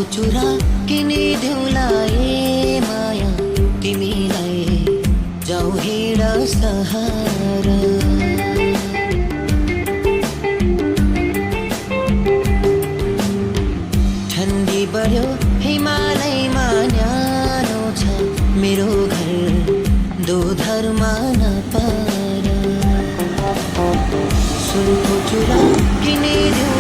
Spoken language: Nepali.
चुरा किनिदेऊला ए माया तिमीलाई जाऊ हिँड सहारा। ठन्डी बढ्यो हिमालयमा न्यानो छ मेरो घर दोधरमा नपार। सुनको चुरा किनिदेऊ